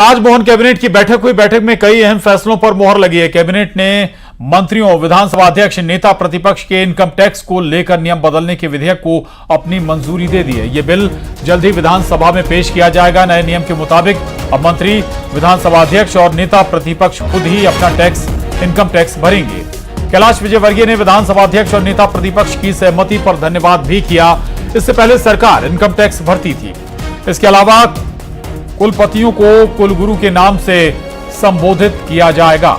आज मोहन कैबिनेट की बैठक हुई। बैठक में कई अहम फैसलों पर मोहर लगी है। कैबिनेट ने मंत्रियों, विधानसभा अध्यक्ष, नेता प्रतिपक्ष के इनकम टैक्स को लेकर नियम बदलने के विधेयक को अपनी मंजूरी दे दी है। यह बिल जल्द ही विधानसभा में पेश किया जाएगा। नए नियम के मुताबिक अब मंत्री, विधानसभा अध्यक्ष और नेता प्रतिपक्ष खुद ही अपना टैक्स, इनकम टैक्स भरेंगे। कैलाश विजयवर्गीय ने विधानसभा अध्यक्ष और नेता प्रतिपक्ष की सहमति पर धन्यवाद भी किया। इससे पहले सरकार इनकम टैक्स भरती थी। इसके अलावा कुलपतियों को कुलगुरु के नाम से संबोधित किया जाएगा।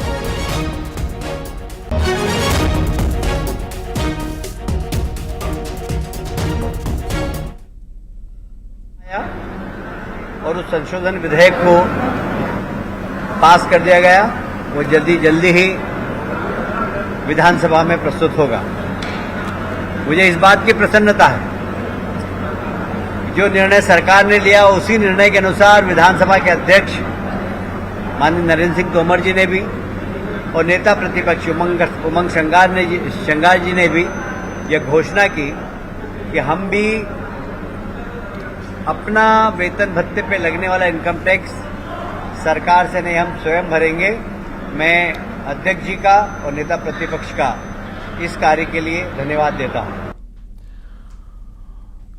और उस संशोधन विधेयक को पास कर दिया गया। वो जल्दी ही विधानसभा में प्रस्तुत होगा। मुझे इस बात की प्रसन्नता है, जो निर्णय सरकार ने लिया उसी निर्णय के अनुसार विधानसभा के अध्यक्ष माननीय नरेंद्र सिंह तोमर जी ने भी और नेता प्रतिपक्ष उमंग शंगार जी ने भी यह घोषणा की कि हम भी अपना वेतन भत्ते पे लगने वाला इनकम टैक्स सरकार से नहीं, हम स्वयं भरेंगे। मैं अध्यक्ष जी का और नेता प्रतिपक्ष का इस कार्य के लिए धन्यवाद देता हूं।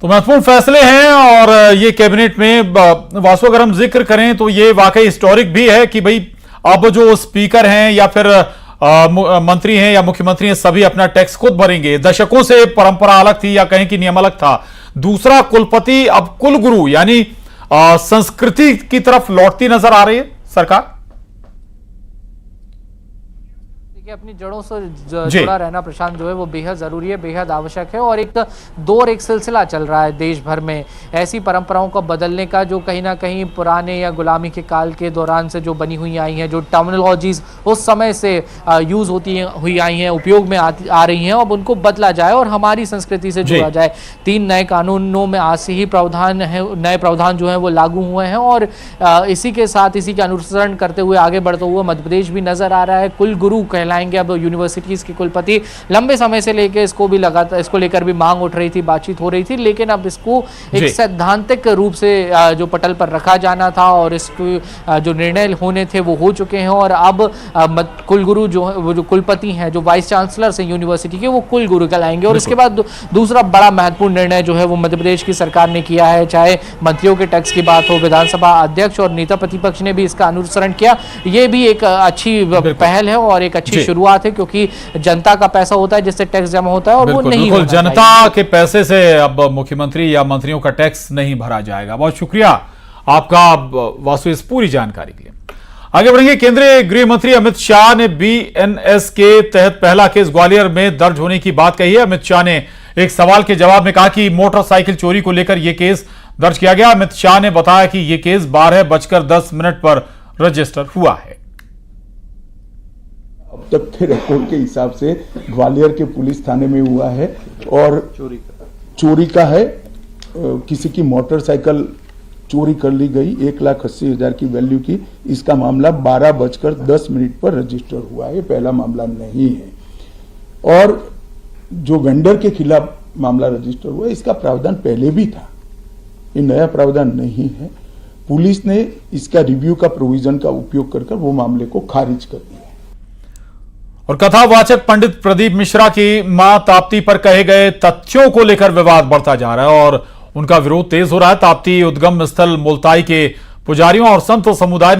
तो महत्वपूर्ण फैसले हैं और ये कैबिनेट में वास्तव अगर हम जिक्र करें तो ये वाकई हिस्टोरिक भी है कि भाई अब जो स्पीकर हैं या फिर मंत्री हैं या मुख्यमंत्री हैं, सभी अपना टैक्स खुद भरेंगे। दशकों से परंपरा अलग थी या कहें कि नियम अलग था। दूसरा, कुलपति अब कुलगुरु यानी संस्कृति की तरफ लौटती नजर आ रही है सरकार। अपनी जड़ों से जुड़ा रहना प्रशांत जो है वो बेहद जरूरी है, बेहद आवश्यक है। और एक दौर, एक सिलसिला चल रहा है देश भर में ऐसी परंपराओं को बदलने का, जो कहीं ना कहीं पुराने या गुलामी के काल के दौरान से जो बनी हुई आई हैं, जो टर्मिनोलॉजीज उस समय से यूज होती हुई आई हैं, उपयोग में आ रही हैं, अब उनको बदला जाए और हमारी संस्कृति से जुड़ा जाए। 3 नए कानूनों में आज से ही प्रावधान है, नए प्रावधान जो है वो लागू हुए हैं और इसी के साथ, इसी का अनुसरण करते हुए आगे बढ़ते हुए मध्य प्रदेश भी नजर आ रहा है। कुलगुरु कहलाएंगे अब यूनिवर्सिटीज के कुलपति। लंबे समय से लेके इसको लेकर भी मांग उठ रही थी, बातचीत हो रही थी, लेकिन अब इसको एक सैद्धांतिक रूप से जो पटल पर रखा जाना था और इसको जो निर्णय होने थे वो हो चुके हैं। और अब कुलगुरु जो है, वो जो कुलपति हैं, जो वाइस चांसलर हैं यूनिवर्सिटी के, वो कुलगुरु कहलाएंगे। और इसके बाद दूसरा बड़ा महत्वपूर्ण निर्णय जो है वो मध्य प्रदेश की सरकार ने किया है। चाहे मंत्रियों के टैक्स की बात हो, विधानसभा अध्यक्ष और नेता प्रतिपक्ष ने भी इसका अनुसरण किया। ये भी एक अच्छी पहल है और एक अच्छी शुरुआत है, क्योंकि जनता का पैसा होता है जिससे टैक्स जमा होता है और वो नहीं होता। जनता के पैसे से अब मुख्यमंत्री या मंत्रियों का टैक्स नहीं भरा जाएगा। बहुत शुक्रिया आपका वासु इस पूरी जानकारी के लिए। आगे बढ़ेंगे। केंद्रीय गृह मंत्री अमित शाह ने BNS के तहत पहला केस ग्वालियर में दर्ज होने की बात कही है। अमित शाह ने एक सवाल के जवाब में कहा कि मोटरसाइकिल चोरी को लेकर यह केस दर्ज किया गया। अमित शाह ने बताया कि यह केस 12:10 पर रजिस्टर हुआ है। अब तक के रिकॉर्ड के हिसाब से ग्वालियर के पुलिस थाने में हुआ है और चोरी का है। किसी की मोटरसाइकिल चोरी कर ली गई 1,80,000 की वैल्यू की। इसका मामला 12:10 पर रजिस्टर हुआ है। पहला मामला नहीं है। और जो वेंडर के खिलाफ मामला रजिस्टर हुआ है, इसका प्रावधान पहले भी था, ये नया प्रावधान नहीं है। पुलिस ने इसका रिव्यू का प्रोविजन का उपयोग कर वो मामले को खारिज कर दिया। और कथावाचक पंडित प्रदीप मिश्रा की मां ताप्ती पर कहे गए तथ्यों को लेकर विवाद बढ़ता जा रहा है और उनका विरोध तेज हो रहा है। ताप्ती उद्गम स्थल मुल्ताई के पुजारियों और संत समुदाय